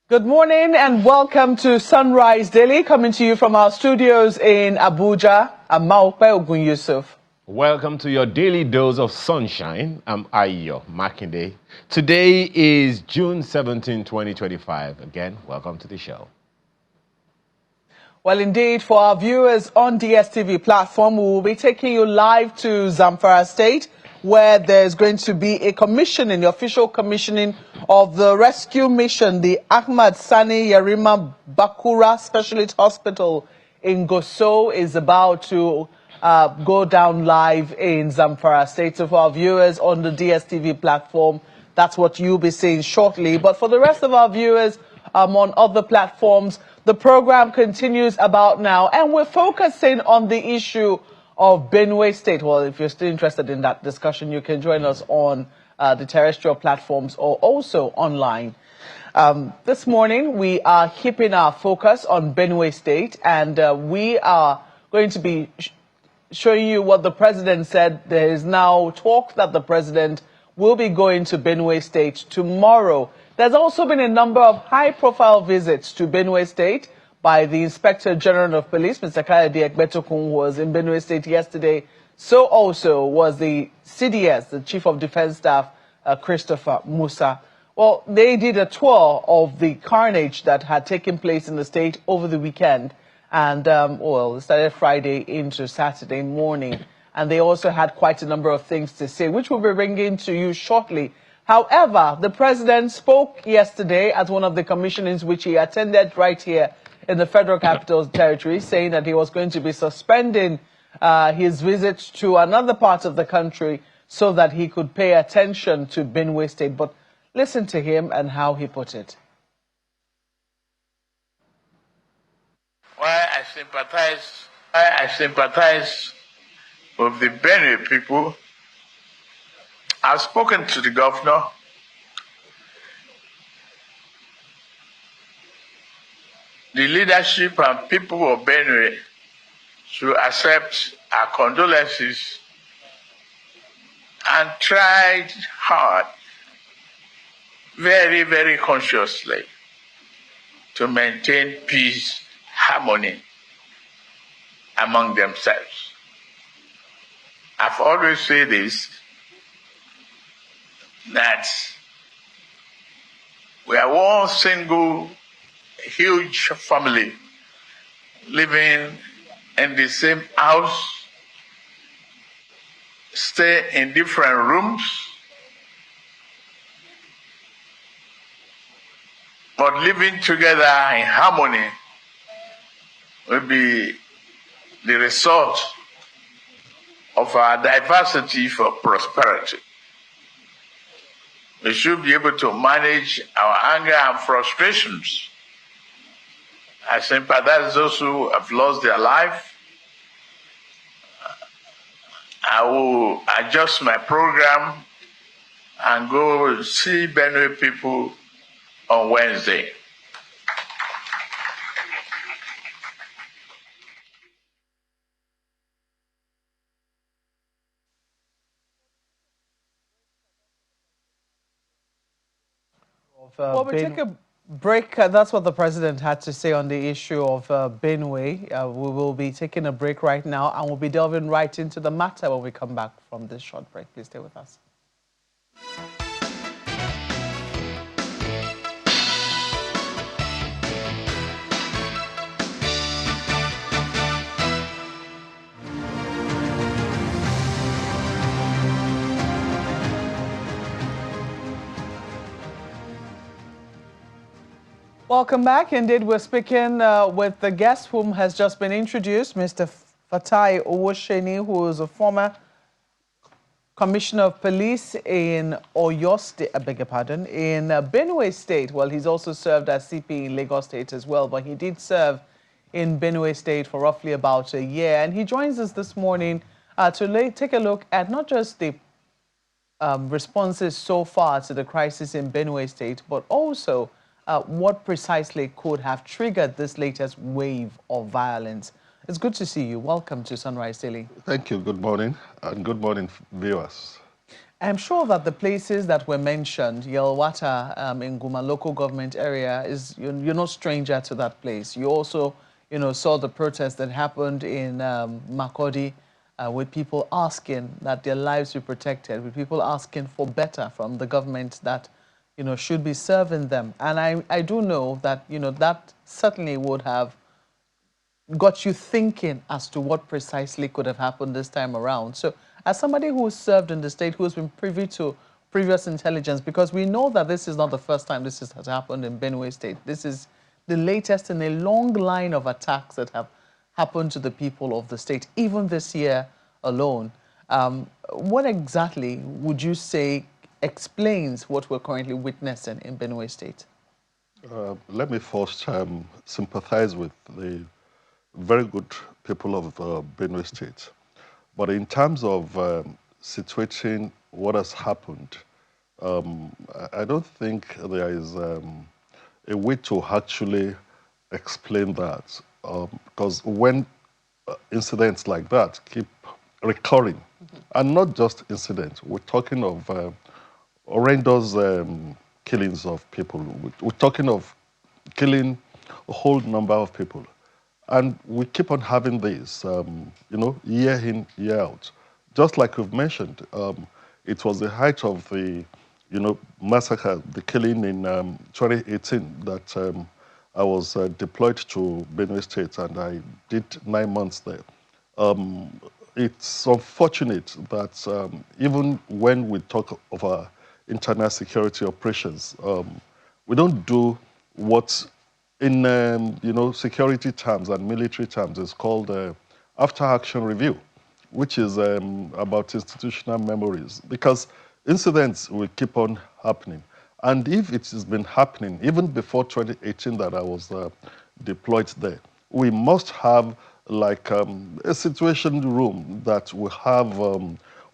Good morning and welcome to Sunrise Daily, coming to you from our studios in Abuja. I'm Maupe Ogun Yusuf. Welcome to your daily dose of sunshine. I'm Ayo Makinde. Today is June 17, 2025. Again, welcome to the show. Well, indeed, for our viewers on DSTV platform, we will be taking you live to Zamfara State, where there's going to be a commissioning, the official commissioning of the rescue mission, the Ahmad Sani Yarima Bakura Specialist Hospital in Goso is about to go down live in Zamfara State. So for our viewers on the DSTV platform, that's what you'll be seeing shortly. But for the rest of our viewers on other platforms, the program continues about now, and we're focusing on the issue of Benue State. Well, if you're still interested in that discussion, you can join us on the terrestrial platforms or also online. This morning, we are keeping our focus on Benue State, and we are going to be showing you what the president said. There is now talk that the president will be going to Benue State tomorrow. There's also been a number of high-profile visits to Benue State by the Inspector General of Police, Mr. Kayode Egbetokun, who was in Benue State yesterday. So also was the CDS, the Chief of Defense Staff, Christopher Musa. Well, they did a tour of the carnage that had taken place in the state over the weekend. And, it started Friday into Saturday morning. And they also had quite a number of things to say, which we'll be bringing to you shortly. However, the president spoke yesterday at one of the commissionings which he attended right here in the Federal Capital Territory, saying that he was going to be suspending his visit to another part of the country so that he could pay attention to Benue State. But listen to him and how he put it. Why I sympathize with the Benue people. I've spoken to the governor. The leadership and people of Benue should accept our condolences and tried hard, very, very consciously, to maintain peace, harmony among themselves. I've always said this, that we are one single huge family living in the same house, stay in different rooms, but living together in harmony will be the result of our diversity for prosperity. We should be able to manage our anger and frustrations. I sympathize those who have lost their life. I will adjust my program and go see Benue people on Wednesday. Well, we take a break. That's what the president had to say on the issue of Benue. We will be taking a break right now, and we'll be delving right into the matter when we come back from this short break. Please stay with us. Welcome back. Indeed, we're speaking with the guest whom has just been introduced, Mr. Fatai Owosheni, who is a former Commissioner of Police in Oyo State, I beg your pardon, in Benue State. Well, he's also served as CP in Lagos State as well, but he did serve in Benue State for roughly about a year. And he joins us this morning to take a look at not just the responses so far to the crisis in Benue State, but also what precisely could have triggered this latest wave of violence. It's good to see you. Welcome to Sunrise Daily. Thank you. Good morning. And good morning, viewers. I'm sure that the places that were mentioned, Yelwata in Guma local government area, you're no stranger to that place. You also, saw the protest that happened in Makodi with people asking that their lives be protected, with people asking for better from the government that, should be serving them. And I do know that, that certainly would have got you thinking as to what precisely could have happened this time around. So, as somebody who served in the state, who has been privy to previous intelligence, because we know that this is not the first time has happened in Benue State. This is the latest in a long line of attacks that have happened to the people of the state, even this year alone. What exactly would you say explains what we're currently witnessing in Benue State? Let me first sympathize with the very good people of Benue State. But in terms of situating what has happened, I don't think there is a way to actually explain that. Because when incidents like that keep recurring, and not just incidents, we're talking of horrendous killings of people. We're talking of killing a whole number of people. And we keep on having this, year in, year out. Just like we've mentioned, it was the height of the, massacre, the killing in 2018 that I was deployed to Benue State, and I did 9 months there. It's unfortunate that even when we talk of our internal security operations, we don't do what in security terms and military terms is called after action review, which is about institutional memories, because incidents will keep on happening. And if it has been happening even before 2018 that I was deployed there, we must have like a situation room that will have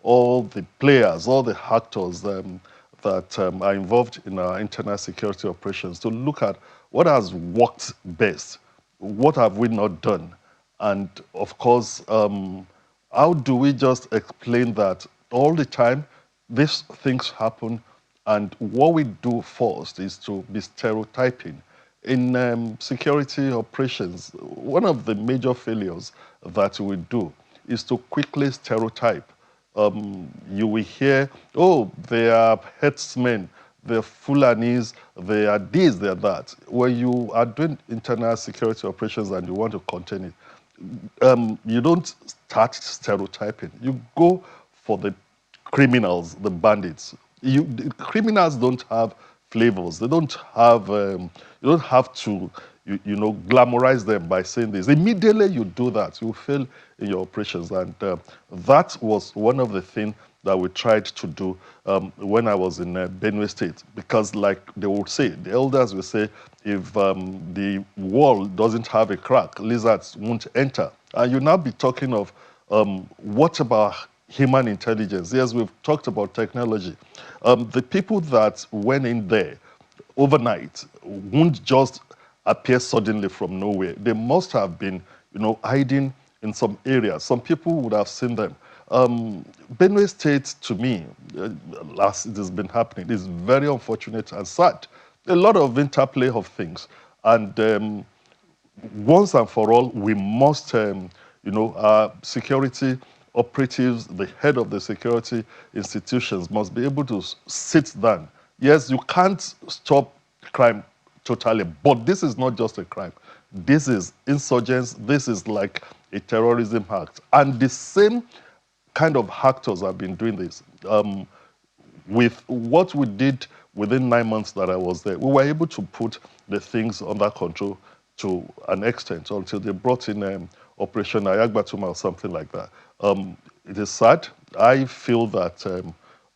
all the players, all the actors that are involved in our internal security operations to look at what has worked best, what have we not done, and of course, how do we just explain that all the time these things happen, and what we do first is to be stereotyping. In security operations, one of the major failures that we do is to quickly stereotype. You will hear, oh, they are herdsmen, they're Fulanis, they are this, they're that. When you are doing internal security operations and you want to contain it, you don't start stereotyping. You go for the criminals, the bandits. The criminals don't have flavors. They don't have. You don't have to, glamorize them by saying this. Immediately you do that, you fail in your operations, and that was one of the things that we tried to do when I was in Benue State, because like they would say, the elders will say, if the wall doesn't have a crack, lizards won't enter. And you now be talking of what about human intelligence? Yes, we've talked about technology. The people that went in there overnight won't just appear suddenly from nowhere. They must have been, hiding in some areas. Some people would have seen them. Benue State, to me, as it has been happening, is very unfortunate and sad. A lot of interplay of things. And once and for all, we must, our security operatives, the head of the security institutions must be able to sit down. Yes, you can't stop crime totally, but this is not just a crime. This is insurgents. This is like a terrorism act. And the same kind of actors have been doing this. With what we did within 9 months that I was there, we were able to put the things under control to an extent until they brought in Operation Ayagbatuma or something like that. It is sad. I feel that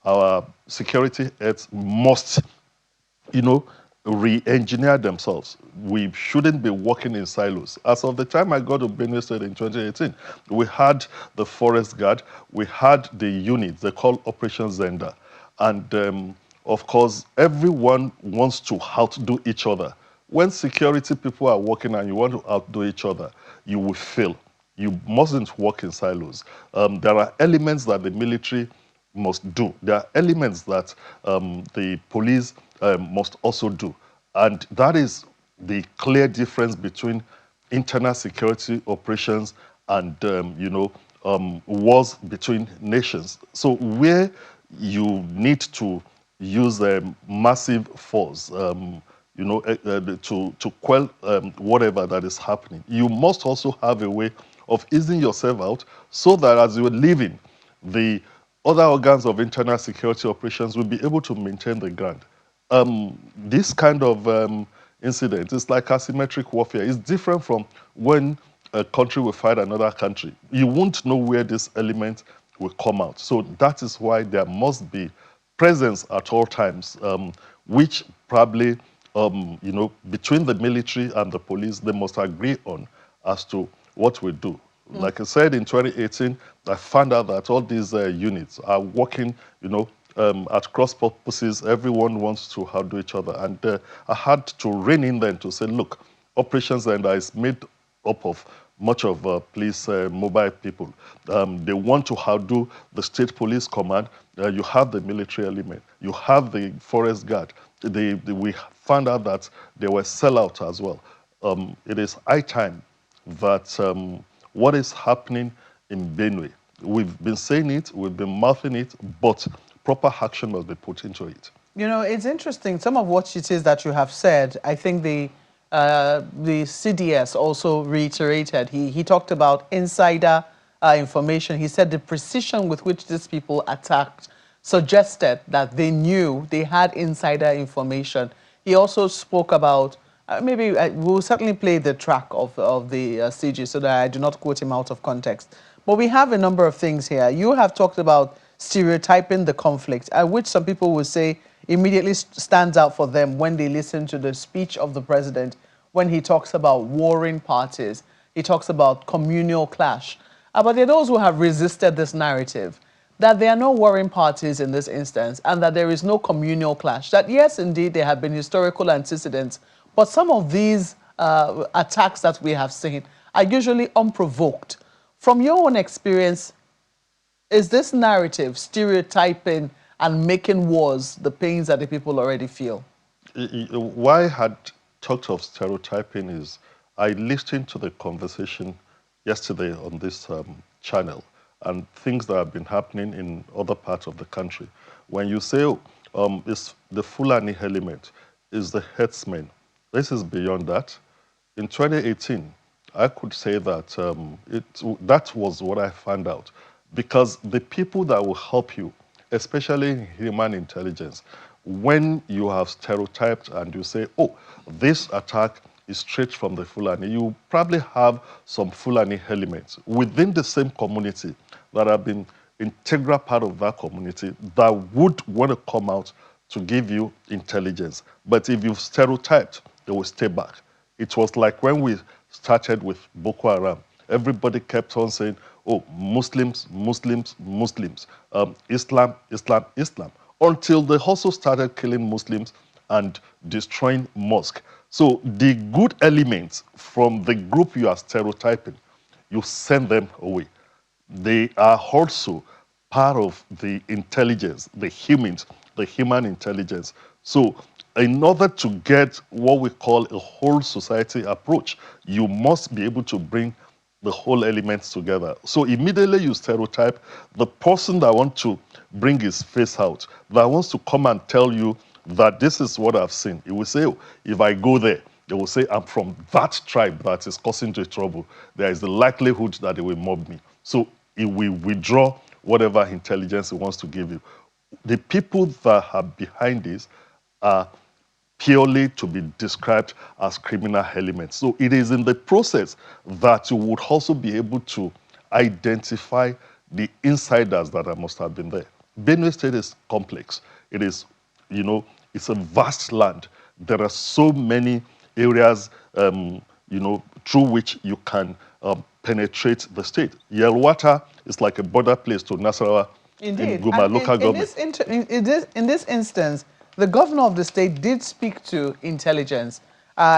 our security heads must, re-engineer themselves. We shouldn't be working in silos. As of the time I got to Benue State in 2018, we had the Forest Guard, we had the units, they call Operation Zenda. And of course, everyone wants to outdo each other. When security people are working and you want to outdo each other, you will fail. You mustn't work in silos. There are elements that the military must do. There are elements that the police must also do. And that is the clear difference between internal security operations and, wars between nations. So where you need to use massive force, to quell whatever that is happening, you must also have a way of easing yourself out so that as you're leaving, the other organs of internal security operations will be able to maintain the ground. This kind of incident is like asymmetric warfare. It's different from when a country will fight another country. You won't know where this element will come out. So that is why there must be presence at all times, which probably, between the military and the police, they must agree on as to what we do. Like I said, in 2018, I found out that all these units are working, at cross purposes. Everyone wants to outdo each other. And I had to rein in then to say, look, Operations Center is made up of much of police mobile people. They want to outdo the state police command. You have the military element. You have the forest guard. We found out that they were sellout as well. It is high time that what is happening in Benue, we've been saying it, we've been mouthing it, but proper action must be put into it. You know, it's interesting. Some of what it is that you have said, I think the CDS also reiterated. He talked about insider information. He said the precision with which these people attacked suggested that they knew they had insider information. He also spoke about, we'll certainly play the track of the CG so that I do not quote him out of context. But we have a number of things here. You have talked about stereotyping the conflict, which some people will say immediately stands out for them when they listen to the speech of the president, when he talks about warring parties, he talks about communal clash. But there are those who have resisted this narrative, that there are no warring parties in this instance and that there is no communal clash. That yes, indeed, there have been historical antecedents, but some of these attacks that we have seen are usually unprovoked. From your own experience, is this narrative stereotyping and making wars the pains that the people already feel? Why I had talked of stereotyping is I listened to the conversation yesterday on this channel and things that have been happening in other parts of the country. When you say it's the Fulani element, is the herdsmen, this is beyond that. In 2018, I could say that that was what I found out. Because the people that will help you, especially in human intelligence, when you have stereotyped and you say, oh, this attack is straight from the Fulani, you probably have some Fulani elements within the same community that have been integral part of that community that would want to come out to give you intelligence. But if you've stereotyped, they will stay back. It was like when we started with Boko Haram. Everybody kept on saying, oh, Muslims, Muslims, Muslims, Islam, Islam, Islam, until they also started killing Muslims and destroying mosques. So the good elements from the group you are stereotyping, you send them away. They are also part of the intelligence, the human intelligence. So in order to get what we call a whole society approach, you must be able to bring the whole elements together. So immediately you stereotype the person that wants to bring his face out, that wants to come and tell you that this is what I've seen. He will say, oh, if I go there, they will say, I'm from that tribe that is causing the trouble. There is the likelihood that they will mob me. So he will withdraw whatever intelligence he wants to give you. The people that are behind this are purely to be described as criminal elements. So it is in the process that you would also be able to identify the insiders that must have been there. Benue State is complex. It is, it's a vast land. There are so many areas, through which you can penetrate the state. Yelwata is like a border place to Nasarawa. Indeed. In Guma local government. In this instance, the governor of the state did speak to intelligence.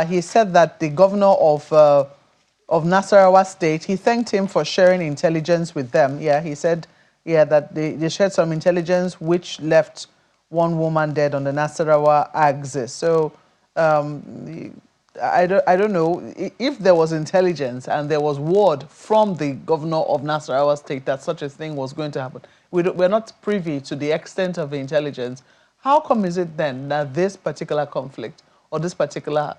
He said that the governor of Nasarawa State, he thanked him for sharing intelligence with them. Yeah, he said Yeah, that they shared some intelligence which left one woman dead on the Nasarawa axis. So I don't know if there was intelligence and there was word from the governor of Nasarawa state that such a thing was going to happen. We're not privy to the extent of the intelligence. How come is it then that this particular conflict or this particular,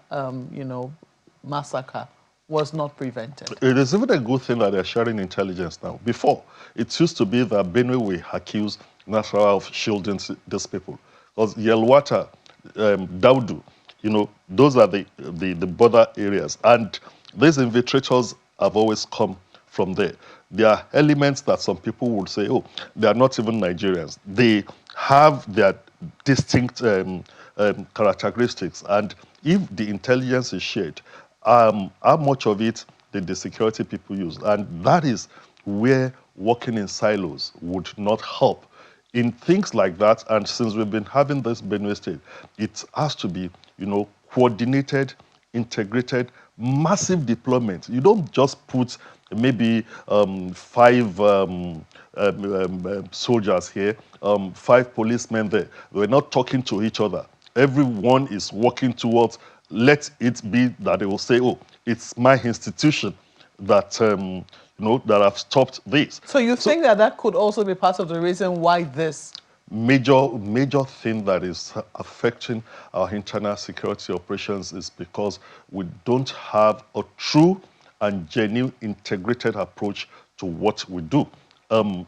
massacre was not prevented? It is even a good thing that they're sharing intelligence now. Before, it used to be that Benue will accuse Nasarawa of shielding these people. Because Yelwata, Daudu, those are the border areas. And these infiltrators have always come from there. There are elements that some people would say, oh, they are not even Nigerians. They have their distinct characteristics. And if the intelligence is shared, how much of it did the security people use? And that is where working in silos would not help. In things like that, and since we've been having this Benue State, it has to be, coordinated, integrated, massive deployment. You don't just put maybe 5 soldiers here, 5 policemen there. We're not talking to each other. Everyone is working towards, let it be that they will say, oh, it's my institution that, that have stopped this. So you think that could also be part of the reason why this major thing that is affecting our internal security operations is because we don't have a true and genuine integrated approach to what we do. On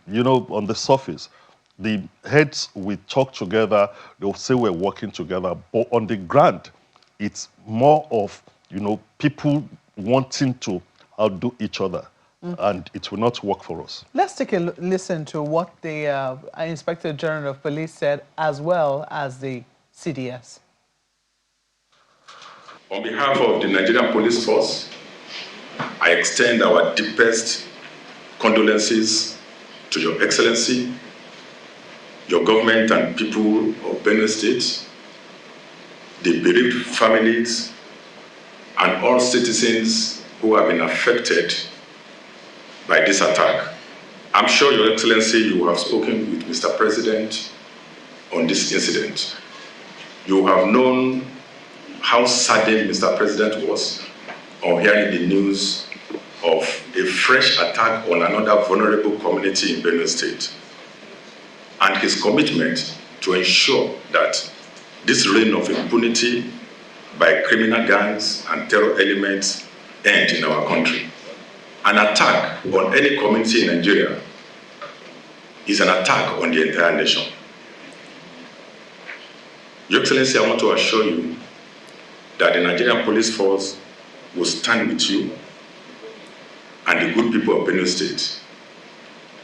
the surface, the heads we talk together, they'll say we're working together, but on the ground, it's more of people wanting to outdo each other. And it will not work for us. Let's take a listen to what the Inspector General of Police said, as well as the CDS. On behalf of the Nigerian Police Force, I extend our deepest condolences to Your Excellency, your government and people of Benue State, the bereaved families, and all citizens who have been affected by this attack. I'm sure, Your Excellency, you have spoken with Mr. President on this incident. You have known how saddened Mr. President was on hearing the news of a fresh attack on another vulnerable community in Benue State, and his commitment to ensure that this reign of impunity by criminal gangs and terror elements end in our country. An attack on any community in Nigeria is an attack on the entire nation. Your Excellency, I want to assure you that the Nigerian Police Force will stand with you and the good people of Benue State.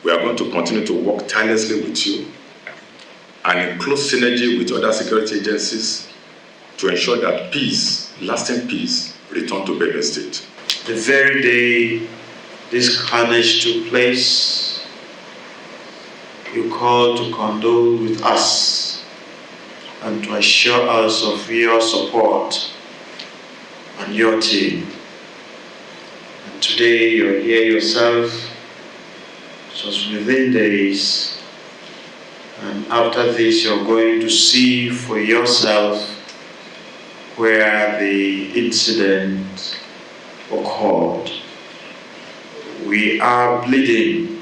We are going to continue to work tirelessly with you and in close synergy with other security agencies to ensure that peace, lasting peace, return to Benue State. The very day this carnage took place, you called to condole with us and to assure us of your support and your team. And today you're here yourself, just within days, and after this you're going to see for yourself where the incident occurred. We are bleeding.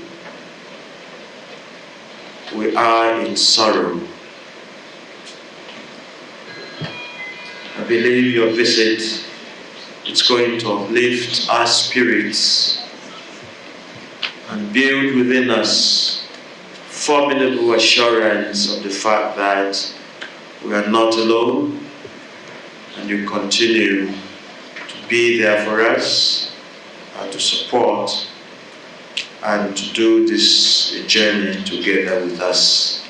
We are in sorrow. I believe your visit is going to uplift our spirits and build within us formidable assurance of the fact that we are not alone, and you continue to be there for us, to support and to do this journey together with us.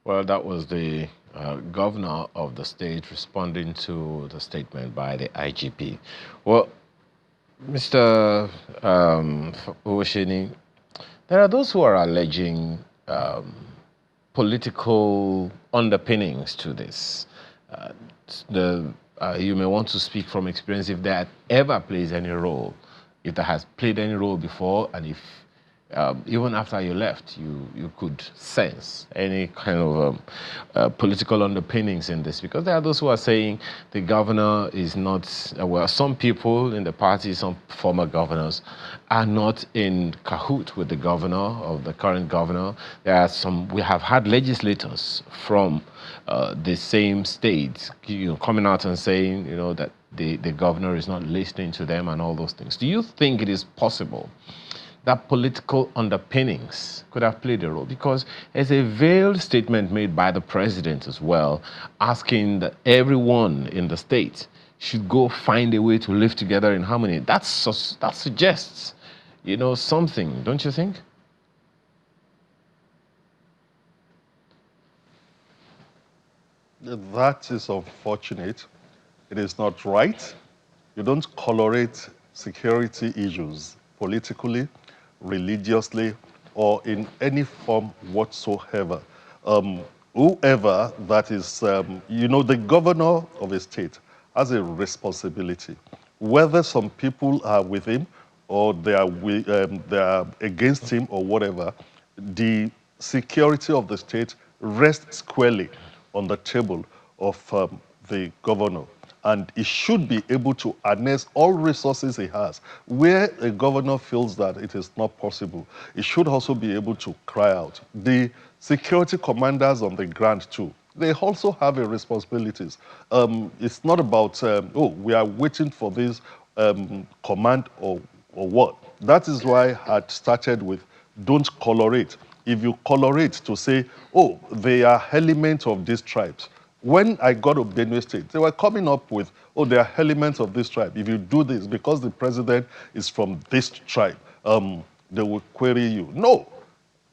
Well, that was the governor of the state responding to the statement by the IGP. Well, Mr. Uwashini, there are those who are alleging political underpinnings to this. You may want to speak from experience if that ever plays any role if that has played any role before, and if even after you left, you could sense any kind of political underpinnings in this, because there are those who are saying the governor is not, well, some people in the party, some former governors, are not in cahoot with the governor, of the current governor. There are some, we have had legislators from the same state, coming out and saying, that the governor is not listening to them and all those things. Do you think it is possible that political underpinnings could have played a role? Because there's a veiled statement made by the president as well, asking that everyone in the state should go find a way to live together in harmony. That suggests, something, don't you think? That is unfortunate. It is not right. You don't colorate security issues politically, religiously, or in any form whatsoever. Whoever that is, the governor of a state has a responsibility. Whether some people are with him or they are against him or whatever, the security of the state rests squarely on the table of the governor. And he should be able to harness all resources he has. Where a governor feels that it is not possible, he should also be able to cry out. The security commanders on the ground too, they also have a responsibilities. It's not about, we are waiting for this command or what. That is why I had started with don't colorate. If you colorate to say, they are elements of these tribes. When I got to Benue State, they were coming up with, there are elements of this tribe. If you do this, because the president is from this tribe, they will query you. No,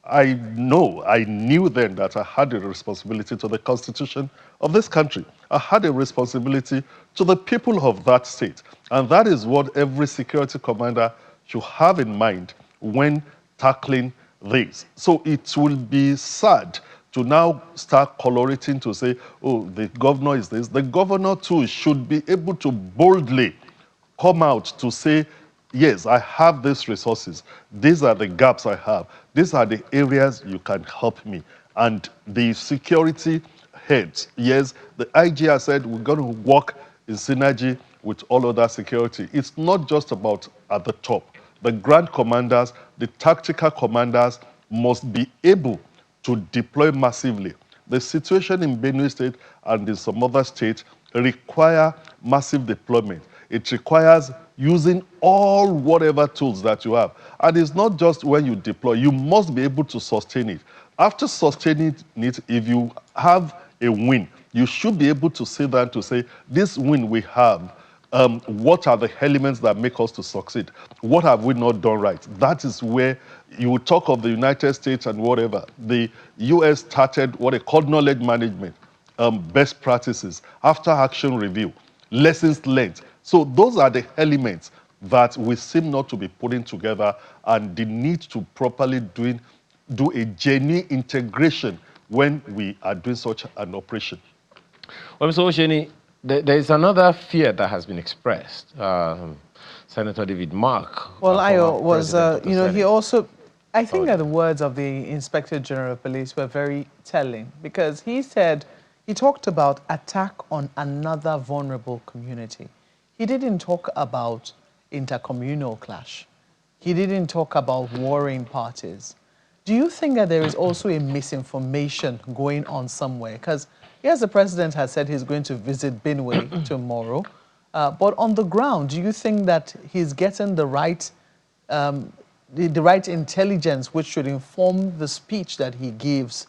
I knew then that I had a responsibility to the constitution of this country. I had a responsibility to the people of that state. And that is what every security commander should have in mind when tackling this. So it will be sad to now start colorating to say, the governor is this. The governor too should be able to boldly come out to say, yes, I have these resources. These are the gaps I have. These are the areas you can help me. And the security heads, yes, the IG has said we're going to work in synergy with all other security. It's not just about at the top. The grand commanders, the tactical commanders must be able to deploy massively. The situation in Benue State and in some other states require massive deployment. It requires using all whatever tools that you have. And it's not just when you deploy, you must be able to sustain it. After sustaining it, if you have a win, you should be able to say that, to say, this win we have, what are the elements that make us to succeed? What have we not done right? That is where you would talk of the United States and whatever. The US started what they call knowledge management, best practices, after action review, lessons learned. So those are the elements that we seem not to be putting together, and the need to properly do a genuine integration when we are doing such an operation. Well, Mr. Osheni, there is another fear that has been expressed. Senator David Mark. Well, Ayo was, he also, I think that the Okay. words of the Inspector General of Police were very telling, because he talked about attack on another vulnerable community. He didn't talk about intercommunal clash. He didn't talk about warring parties. Do you think that there is also a misinformation going on somewhere? Because, yes, the president has said he's going to visit Benue tomorrow, but on the ground, do you think that he's getting the right intelligence which should inform the speech that he gives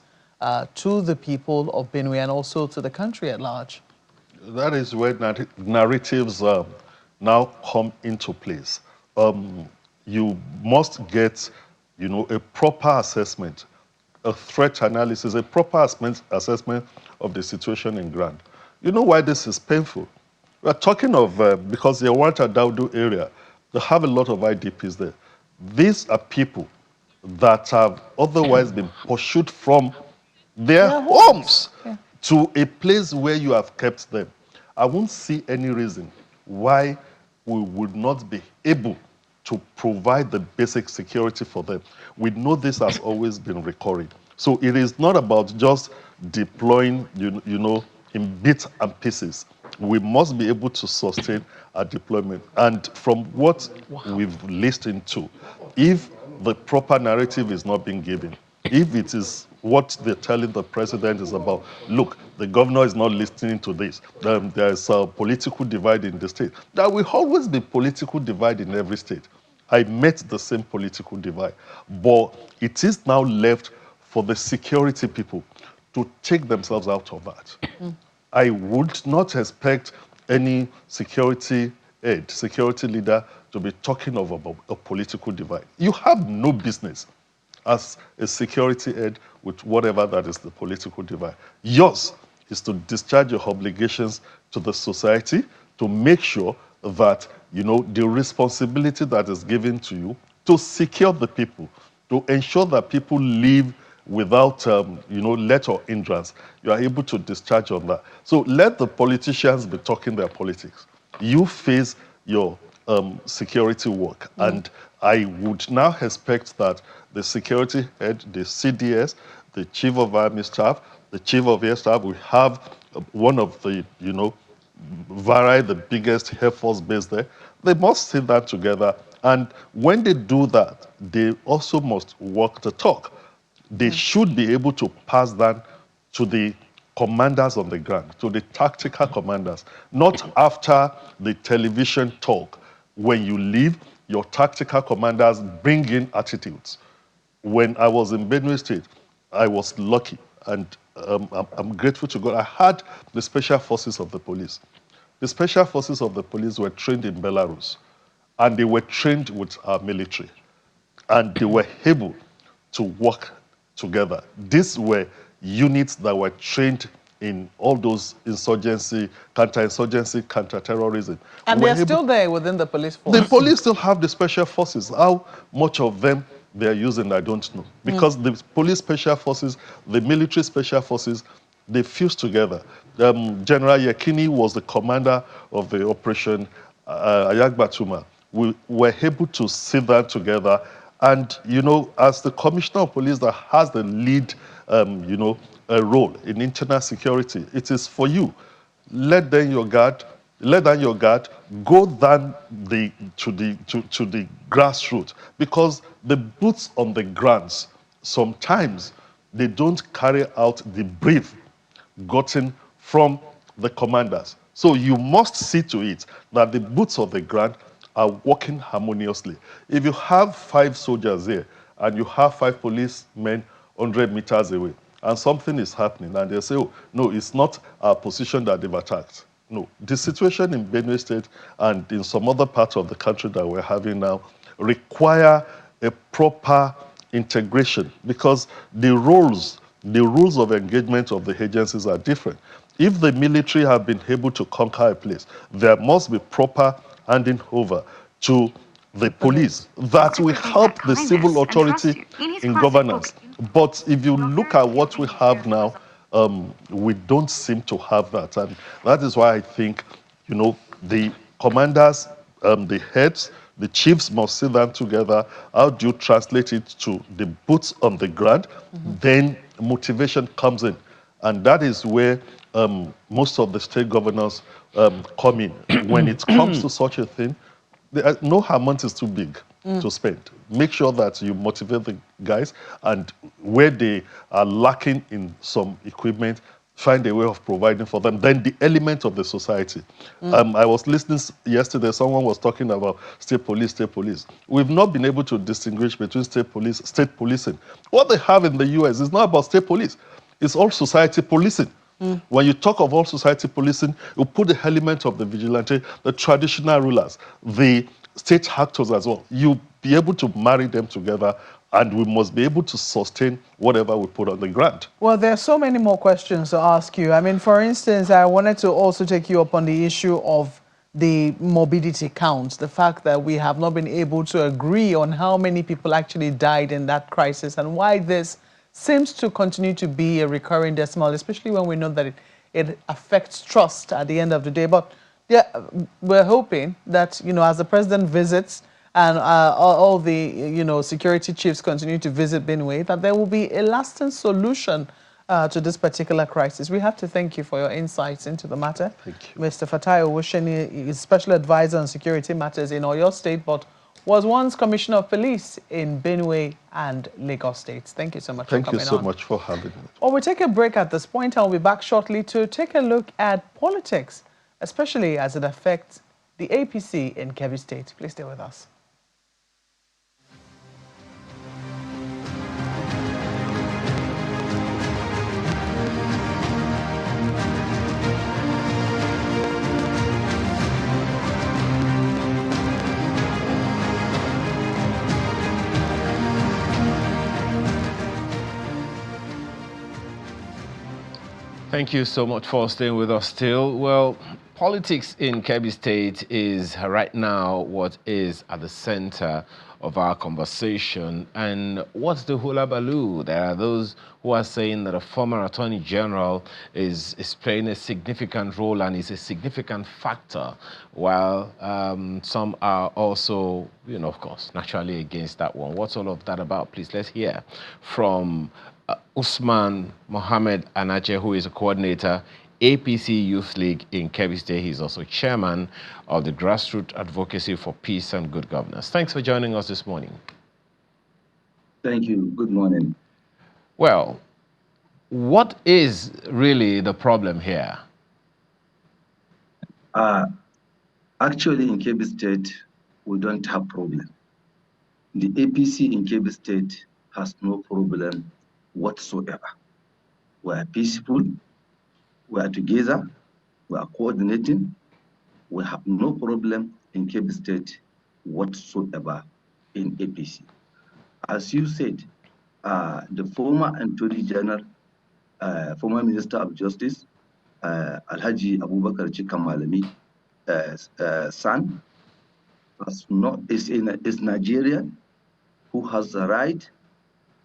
to the people of Benue and also to the country at large? That is where narratives now come into place. You must get, a proper assessment, a threat analysis, a proper assessment of the situation in ground. You know why this is painful? We're talking of, because the Yelwata Daudu area, they have a lot of IDPs there. These are people that have otherwise been pursued from their homes to a place where you have kept them. I won't see any reason why we would not be able to provide the basic security for them. We know this has always been recurring. So it is not about just deploying, you know, in bits and pieces. We must be able to sustain our deployment. And from what we've listened to, if the proper narrative is not being given, if it is what they're telling the president is about, look, the governor is not listening to this, there's a political divide in the state. There will always be political divide in every state. I met the same political divide. But it is now left for the security people to take themselves out of that. I would not expect any security head, security leader to be talking of a political divide. You have no business as a security head with whatever that is the political divide. Yours is to discharge your obligations to the society to make sure that, you know, the responsibility that is given to you to secure the people, to ensure that people live without, you know, let or hindrance. You are able to discharge on that. So let the politicians be talking their politics. You face your security work. And I would now expect that the security head, the CDS, the Chief of Army Staff, the Chief of Air Staff, we have one of the, you know, the biggest Air Force base there. They must sit down together. And when they do that, they also must walk the talk. They should be able to pass that to the commanders on the ground, to the tactical commanders, not after the television talk. When you leave, your tactical commanders bring in attitudes. When I was in Benue State, I was lucky, and I'm grateful to God. I had the special forces of the police. The special forces of the police were trained in Belarus, and they were trained with our military, and they were able to work together. These were units that were trained in all those insurgency, counterinsurgency, counterterrorism. And they're still there within the police force. The police still have the special forces. How much of them they're using, I don't know. Because the police special forces, the military special forces, they fuse together. General Yekini was the commander of the operation Ayagbatuma. We were able to sit down together. And, you know, as the commissioner of police that has the lead, you know, a role in internal security, it is for you. Let down your guard, go down to the grassroots, because the boots on the grounds, sometimes they don't carry out the brief gotten from the commanders. So you must see to it that the boots on the ground are working harmoniously. If you have 5 soldiers here and you have 5 policemen 100 meters away, and something is happening, and they say, oh, no, it's not our position that they've attacked. No, the situation in Benue State and in some other parts of the country that we're having now require a proper integration, because the rules of engagement of the agencies are different. If the military have been able to conquer a place, there must be proper handing over to the police that will help the civil authority in governance. But if you look at what we have now, we don't seem to have that. And that is why I think, you know, the commanders, the heads, the chiefs must sit down together. How do you translate it to the boots on the ground? Then motivation comes in. And that is where most of the state governors come in. When it comes to such a thing, no amount is too big to spend. Make sure that you motivate the guys, and where they are lacking in some equipment, find a way of providing for them. Then the element of the society. I was listening yesterday, someone was talking about state police. We've not been able to distinguish between state policing. What they have in the US is not about state police. It's all society policing. When you talk of all society policing, you put the element of the vigilante, the traditional rulers, the state actors as well. You be able to marry them together, and we must be able to sustain whatever we put on the ground. Well, there are so many more questions to ask you. I mean, for instance, I wanted to also take you up on the issue of the morbidity counts, the fact that we have not been able to agree on how many people actually died in that crisis, and why this seems to continue to be a recurring decimal, especially when we know that it affects trust at the end of the day. But yeah, we're hoping that, you know, as the president visits and all the security chiefs continue to visit Benue, that there will be a lasting solution to this particular crisis. We have to thank you for your insights into the matter. Thank you. Mr. Fatai Owusheni is Special Advisor on Security Matters in Oyo State, but was once Commissioner of Police in Benue and Lagos States. Thank you so much for coming on. Thank you so much for having me. Well, we'll take a break at this point. I'll be back shortly to take a look at politics, especially as it affects the APC in Kebbi State. Please stay with us. Thank you so much for staying with us still. Well, politics in Kebbi State is right now what is at the center of our conversation. And what's the hullabaloo? There are those who are saying that a former Attorney General is playing a significant role and is a significant factor, while some are also, of course, naturally against that one. What's all of that about? Please, let's hear from Usman Mohammed Anache, who is a coordinator, APC Youth League in Kebbi State. He's also chairman of the Grassroots Advocacy for Peace and Good Governance. Thanks for joining us this morning. Thank you. Good morning. Well, what is really the problem here? Actually, in Kebbi State, we don't have problem. The APC in Kebbi State has no problem whatsoever. We are peaceful, we are together, we are coordinating. We have no problem in Kebbi State whatsoever in APC. As you said, the former Attorney General, former Minister of Justice, Alhaji Abubakar Chikamalami, son, is Nigerian who has the right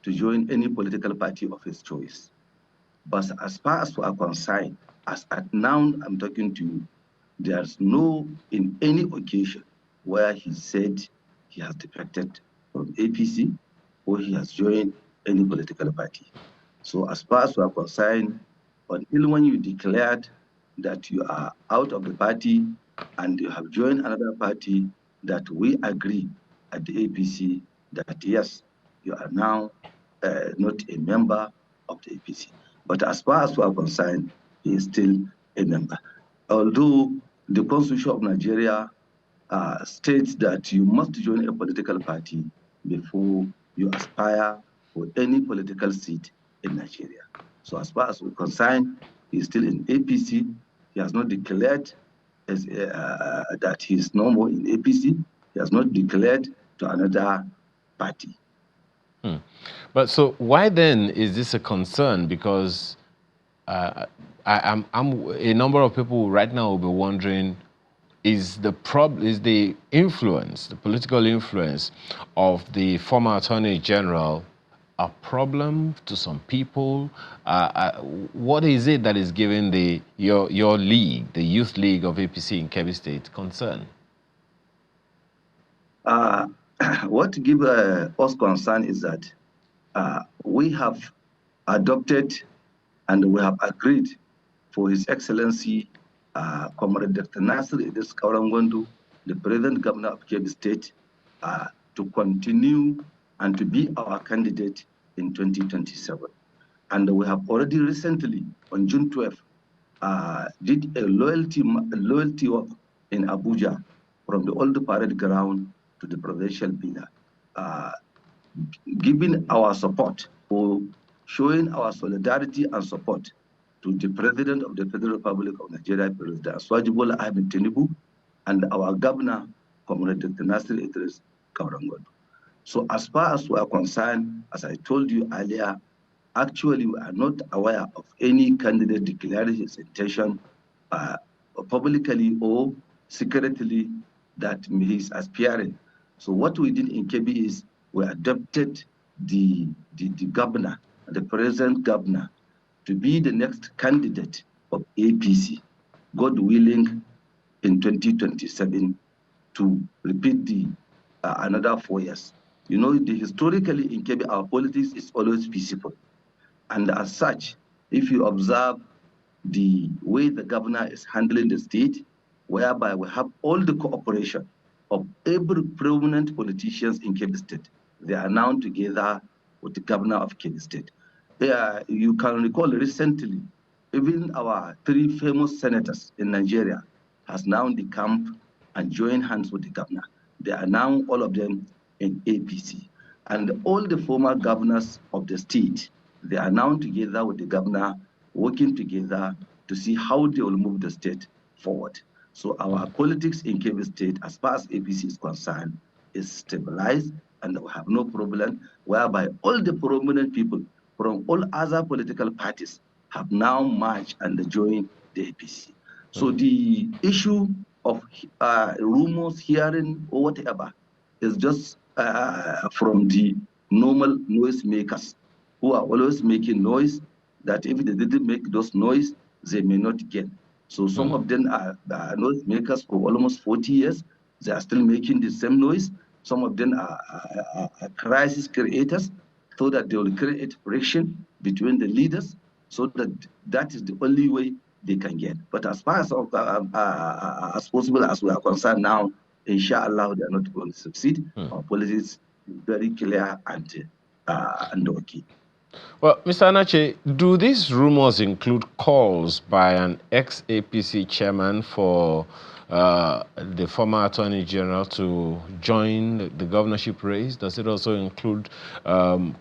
to join any political party of his choice. But as far as we are concerned, as at now I'm talking to you, there's no, in any occasion, where he said he has defected from APC or he has joined any political party. So as far as we are concerned, until when you declared that you are out of the party and you have joined another party, that we agree at the APC that yes, you are now not a member of the APC. But as far as we are concerned, he is still a member. Although the Constitution of Nigeria states that you must join a political party before you aspire for any political seat in Nigeria. So as far as we're concerned, he is still in APC. He has not declared that he is no more in APC. He has not declared to another party. But so why then is this a concern? Because a number of people right now will be wondering, is the influence, the political influence of the former Attorney General a problem to some people? What is it that is giving your league, the Youth League of APC in Kebbi State, concern? What gives us concern is that we have adopted and we have agreed for His Excellency Comrade Dr. Nasir Idris Kaurangondo, the President Governor of Kebbi State, to continue and to be our candidate in 2027. And we have already recently, on June 12th, did a loyalty walk in Abuja from the old parade ground to the provincial villa, giving our support for showing our solidarity and support to the President of the Federal Republic of Nigeria, President Aswaji Ahmed Tinubu, and our Governor, Comrade Dr. Nasir Idris Kaurangondo. So as far as we are concerned, as I told you earlier, actually we are not aware of any candidate declaring his intention publicly or secretly that he is aspiring. So what we did in Kebbi is we adopted the governor, the present governor, to be the next candidate of APC, God willing, in 2027, to repeat the another 4 years. You know, historically in Kebbi, our politics is always peaceful. And as such, if you observe the way the governor is handling the state, whereby we have all the cooperation of every prominent politicians in Kebbi State. They are now together with the governor of Kebbi State. You can recall recently, even our 3 famous senators in Nigeria has now decamped and joined hands with the governor. They are now all of them in APC. And all the former governors of the state, they are now together with the governor, working together to see how they will move the state forward. So our politics in Kebbi State, as far as APC is concerned, is stabilized, and we have no problem, whereby all the prominent people from all other political parties have now merged and joined the APC. So the issue of rumors, hearing, or whatever is just from the normal noisemakers who are always making noise, that if they didn't make those noise, they may not get. So some of them are noisemakers for almost 40 years. They are still making the same noise. Some of them are crisis creators, so that they will create friction between the leaders, so that is the only way they can get. But as far as possible as we are concerned now, inshallah, they are not going to succeed. Our politics is very clear and okay. Well, Mr. Anache, do these rumors include calls by an ex-APC chairman for the former Attorney General to join the governorship race? Does it also include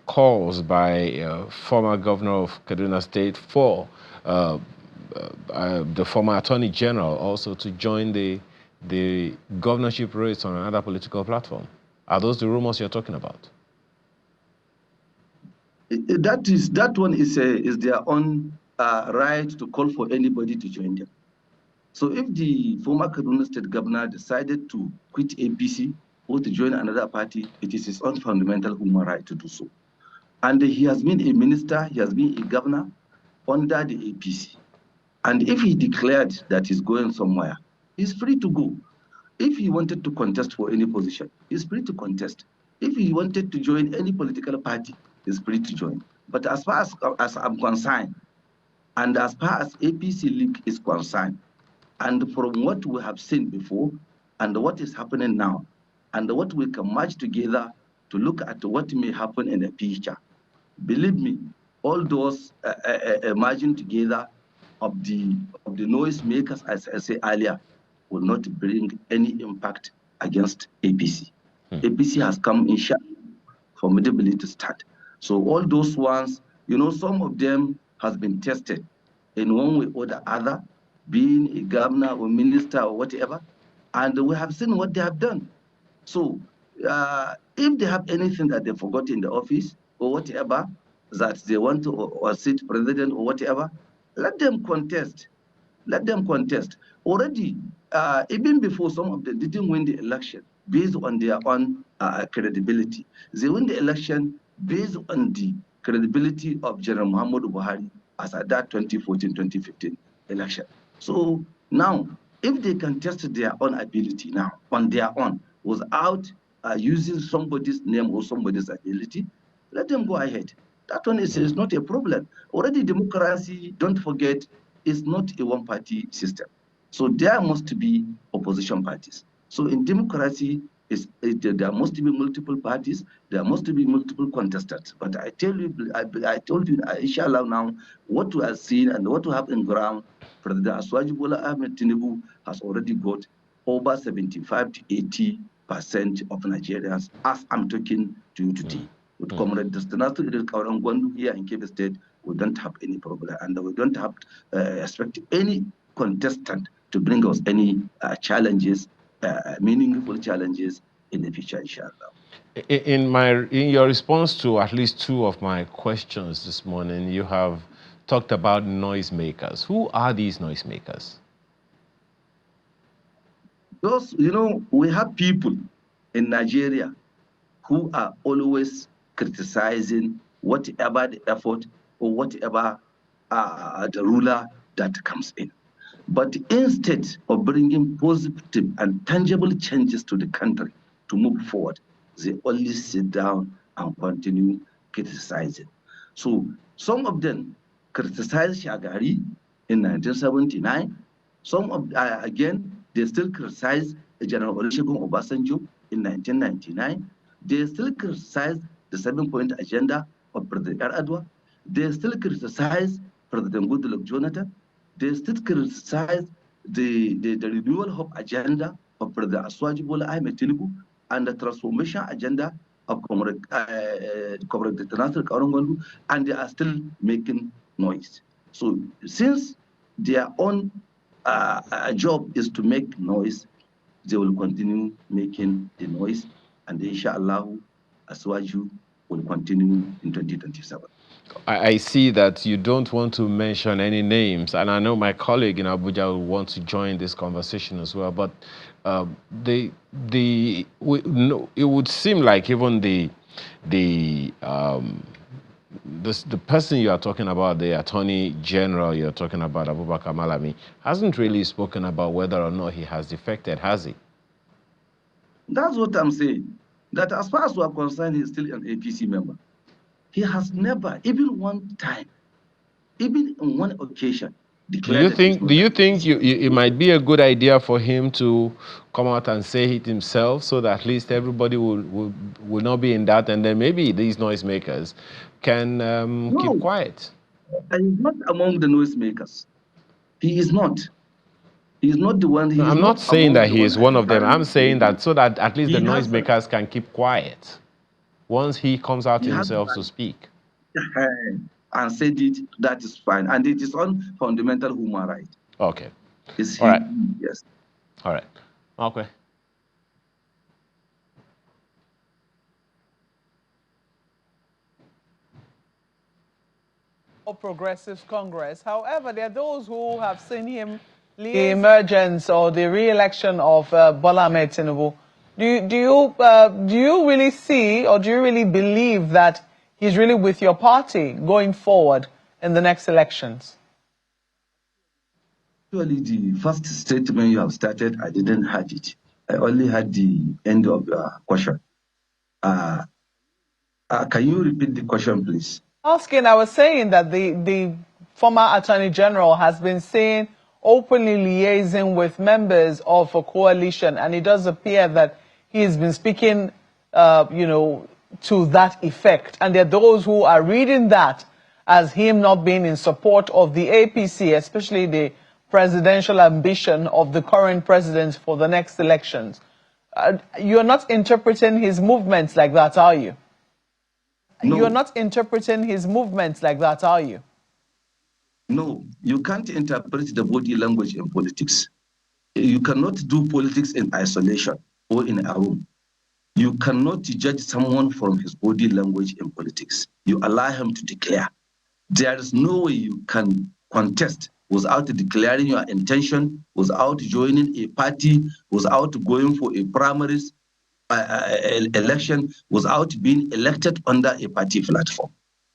calls by former governor of Kaduna State for the former Attorney General also to join the governorship race on another political platform? Are those the rumors you're talking about? That one is their own right to call for anybody to join them. So if the former Kaduna State governor decided to quit APC or to join another party, it is his own fundamental human right to do so. And he has been a minister, he has been a governor under the APC. And if he declared that he's going somewhere, he's free to go. If he wanted to contest for any position, he's free to contest. If he wanted to join any political party, he's free to join. But as far as I'm concerned, and as far as APC League is concerned, and from what we have seen before, and what is happening now, and what we can match together to look at what may happen in the future, believe me, all those merging together of the noisemakers, as I said earlier, will not bring any impact against APC. APC has come in formidably to start. So all those ones, you know, some of them has been tested in one way or the other, being a governor or minister or whatever, and we have seen what they have done. So if they have anything that they forgot in the office or whatever, that they want to or sit president or whatever, let them contest. Let them contest. Already, even before some of them didn't win the election based on their own credibility. They win the election based on the credibility of General Muhammadu Buhari as at that 2014-2015 election. So now, if they can test their own ability now on their own without using somebody's name or somebody's ability, let them go ahead. That one is not a problem. Already democracy, don't forget, is not a one-party system. So there must be opposition parties. So in democracy, there must be multiple parties, there must be multiple contestants. But I tell you, I told you, inshallah now, what we are seeing and what we have in ground, President Aswaji Bola Ahmed Tinubu has already got over 75 to 80% of Nigerians, as I'm talking to you today. With Comrade Destinato Gwandu here in Kebbi State, we don't have any problem, and we don't have expect any contestant to bring us any challenges, meaningful challenges in the future, inshallah. In your response to at least two of my questions this morning, you have talked about noisemakers. Who are these noisemakers? Those, you know, we have people in Nigeria who are always criticizing whatever the effort or whatever the ruler that comes in. But instead of bringing positive and tangible changes to the country, to move forward. They only sit down and continue criticizing. So some of them criticized Shagari in 1979. Some of again, they still criticize General Olusegun Obasanjo in 1999. They still criticize the 7-point agenda of President Adwa. They still criticize President Goodluck Jonathan. They still criticize the renewal hope agenda of President Aswaji Bola Ahmed Tinubu and the transformation agenda of Comrade Nasir Kaurungondu, and they are still making noise. So since their own job is to make noise, they will continue making the noise, and inshallah, Aswaju will continue in 2027. I see that you don't want to mention any names, and I know my colleague in Abuja will want to join this conversation as well. But it would seem like even the person you are talking about, the Attorney General you're talking about, Abubakar Malami, hasn't really spoken about whether or not he has defected, has he? That's what I'm saying. That as far as we are concerned, he's still an APC member. He has never, even one time, even on one occasion, declared. Do you think it might be a good idea for him to come out and say it himself, so that at least everybody will not be in doubt, and then maybe these noisemakers can keep quiet? And he's not among the noisemakers. He is not. He is not the one. I'm not saying that he is one of them. I'm saying that so that at least the noisemakers can keep quiet once he comes out himself to speak. And said it, that is fine. And it is on fundamental human right. Okay. All right. Yes. All right. Okay. Progressives Congress. However, there are those who have seen him lead the emergence or the re-election of Bola Ahmed Tinubu. Do you really see, or do you really believe that he's really with your party going forward in the next elections? Actually, the first statement you have started, I didn't have it. I only had the end of the question. Can you repeat the question, please? I was saying that the former Attorney General has been saying openly liaising with members of a coalition, and it does appear that he has been speaking, to that effect. And there are those who are reading that as him not being in support of the APC, especially the presidential ambition of the current president for the next elections. You're not interpreting his movements like that, are you? No. You're not interpreting his movements like that, are you? No, you can't interpret the body language in politics. You cannot do politics in isolation or in a room. You cannot judge someone from his body language in politics. You allow him to declare. There is no way you can contest without declaring your intention, without joining a party, without going for a primaries election, without being elected under a party platform.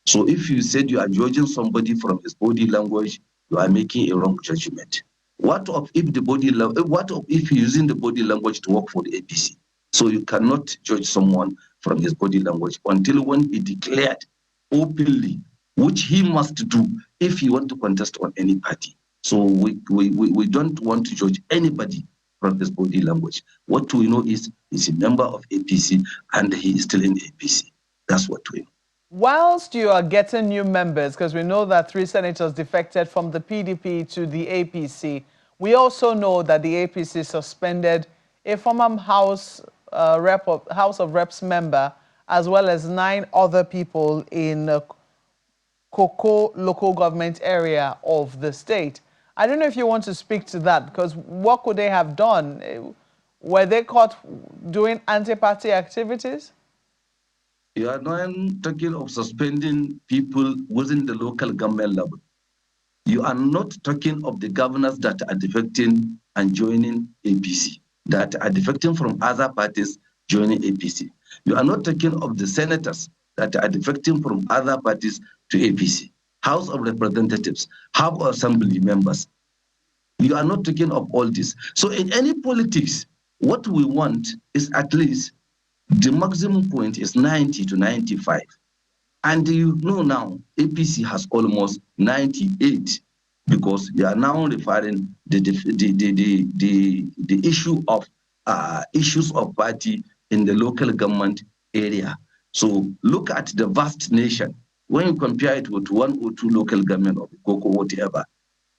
So if you said you are judging somebody from his body language, you are making a wrong judgment. What if you're using the body language to work for the APC? So you cannot judge someone from his body language until when he declared openly, which he must do if he want to contest on any party. So we don't want to judge anybody from his body language. What we know is he's a member of APC and he is still in APC. That's what we know. Whilst you are getting new members, because we know that 3 senators defected from the PDP to the APC, we also know that the APC suspended a former House of Reps member, as well as 9 other people in Koko local government area of the state. I don't know if you want to speak to that, because what could they have done? Were they caught doing anti-party activities? You are not talking of suspending people within the local government level. You are not talking of the governors that are defecting and joining APC, that are defecting from other parties joining APC. You are not talking of the senators that are defecting from other parties to APC, House of Representatives, House of Assembly members. You are not talking of all this. So in any politics, what we want is at least The maximum point is 90 to 95. And you know now, APC has almost 98 because you are now referring the issue of issues of party in the local government area. So look at the vast nation. When you compare it with one or two local government or Coco, whatever,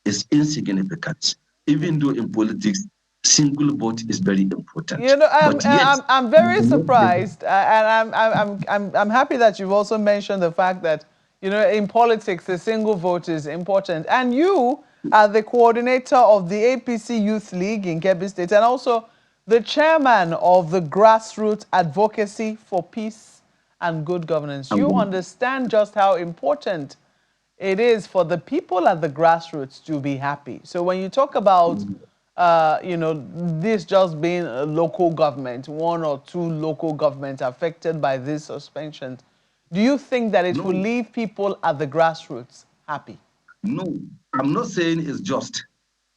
it's insignificant. Even though in politics, single vote is very important. You know, But yet, I'm very surprised, and I'm happy that you've also mentioned the fact that, you know, in politics, a single vote is important. And you are the coordinator of the APC Youth League in Kebbi State, and also the chairman of the Grassroots Advocacy for Peace and Good Governance. You understand just how important it is for the people at the grassroots to be happy. So when you talk about you know, this just being a local government, one or two local governments affected by this suspension, do you think that it will leave people at the grassroots happy? No, I'm not saying it's just.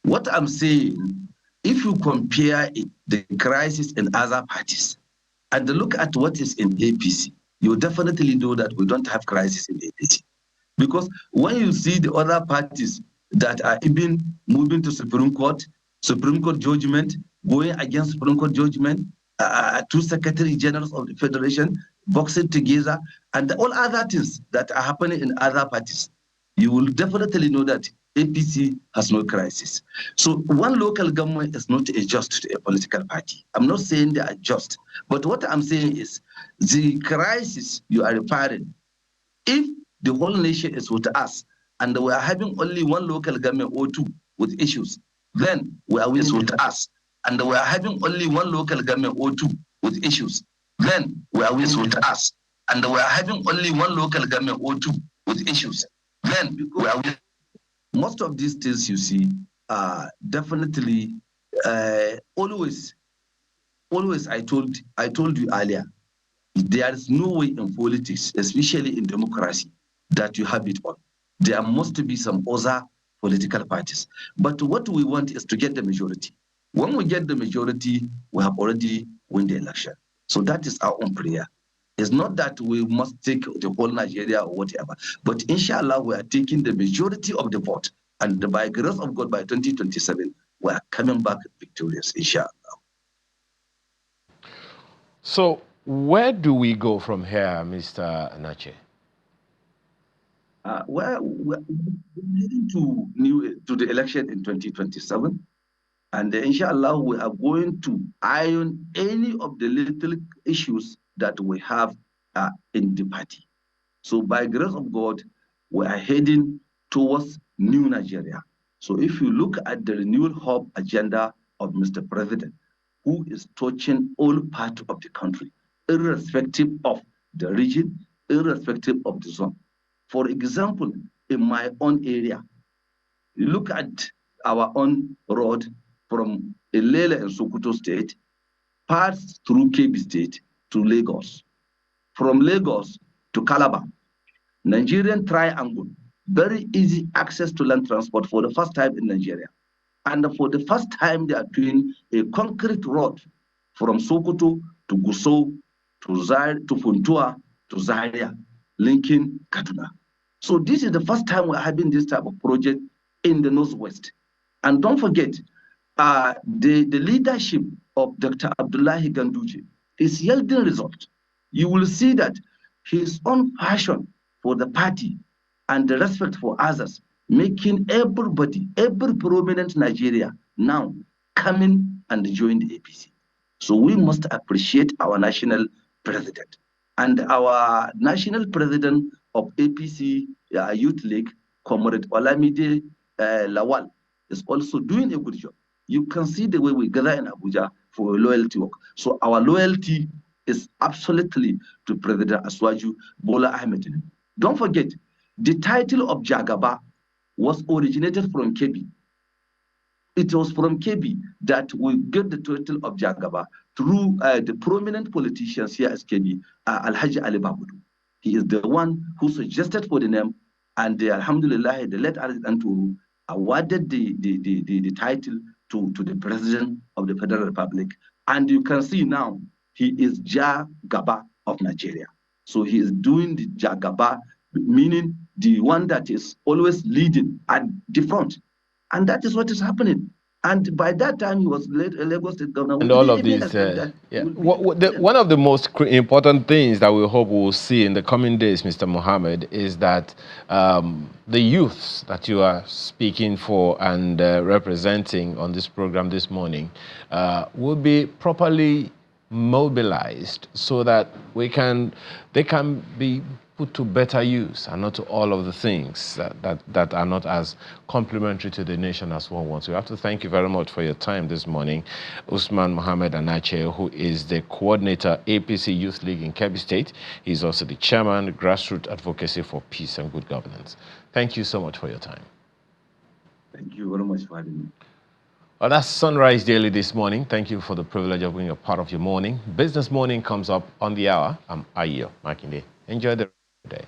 What I'm saying, if you compare the crisis in other parties and look at what is in APC, you definitely know that we don't have crisis in APC. Because when you see the other parties that are even moving to Supreme Court judgment, going against Supreme Court judgment, two Secretary Generals of the Federation boxing together, and all other things that are happening in other parties, you will definitely know that APC has no crisis. So one local government is not a just to a political party. I'm not saying they are just, but what I'm saying is the crisis you are referring, if the whole nation is with us and we are having only one local government or two with issues, then we are with us. And we are having only one local government or two with issues, then we are with us. And we are having only one local government or two with issues, then we are with. Most of these things you see are definitely always I told you earlier, there is no way in politics, especially in democracy, that you have it all. There must be some other political parties. But what we want is to get the majority. When we get the majority, we have already won the election. So that is our own prayer. It's not that we must take the whole Nigeria or whatever, but inshallah, we are taking the majority of the vote. And by grace of God, by 2027, we are coming back victorious, inshallah. So where do we go from here, Mr. Anache? Well, we're heading to the election in 2027. And inshallah, we are going to iron any of the little issues that we have in the party. So by grace of God, we are heading towards new Nigeria. So if you look at the renewal hope agenda of Mr. President, who is touching all parts of the country, irrespective of the region, irrespective of the zone. For example, in my own area, look at our own road from Ilele and Sokoto State, pass through Kebbi State to Lagos. From Lagos to Calabar, Nigerian triangle, very easy access to land transport for the first time in Nigeria. And for the first time, they are doing a concrete road from Sokoto to Gusau to Funtua to Zaria, linking Kaduna. So this is the first time we're having this type of project in the Northwest. And don't forget, the leadership of Dr. Abdullahi Ganduje is yielding results. You will see that his own passion for the party and the respect for others, making everybody, every prominent Nigeria now coming and join the APC. So we must appreciate our national president. And our national president of APC Youth League, Comrade Olamide Lawal, is also doing a good job. You can see the way we gather in Abuja for loyalty work. So our loyalty is absolutely to President Aswaju Bola Ahmed. Don't forget, the title of Jagaba was originated from Kebbi. It was from Kebbi that we get the title of Jagaba through the prominent politicians here at Kebbi, Alhaji Ali Babudu. He is the one who suggested for the name, and Alhamdulillah, the late Anturu awarded the title to the President of the Federal Republic. And you can see now, He is Jagaba of Nigeria. So he is doing the Jagaba, meaning the one that is always leading at the front. And that is what is happening. And by that time, he was Lagos State governor. We And all didn't of even these, expect that he yeah. would be the president. One of the most important things that we hope we will see in the coming days, Mr. Mohammed, is that the youths that you are speaking for and representing on this program this morning will be properly mobilized so that they can be put to better use and not to all of the things that are not as complementary to the nation as one wants. We have to thank you very much for your time this morning. Usman Mohammed Anache, who is the coordinator, APC Youth League in Kebbi State. He's also the chairman, Grassroots Advocacy for Peace and Good Governance. Thank you so much for your time. Thank you very much for having me. Well, that's Sunrise Daily this morning. Thank you for the privilege of being a part of your morning. Business Morning comes up on the hour. I'm Ayo Makinde. Enjoy the rest of the day.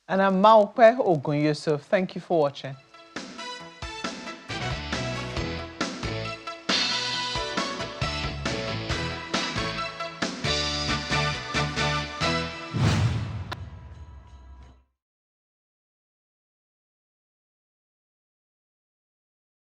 And I'm Maupe Ogun Yusuf. Thank you for watching.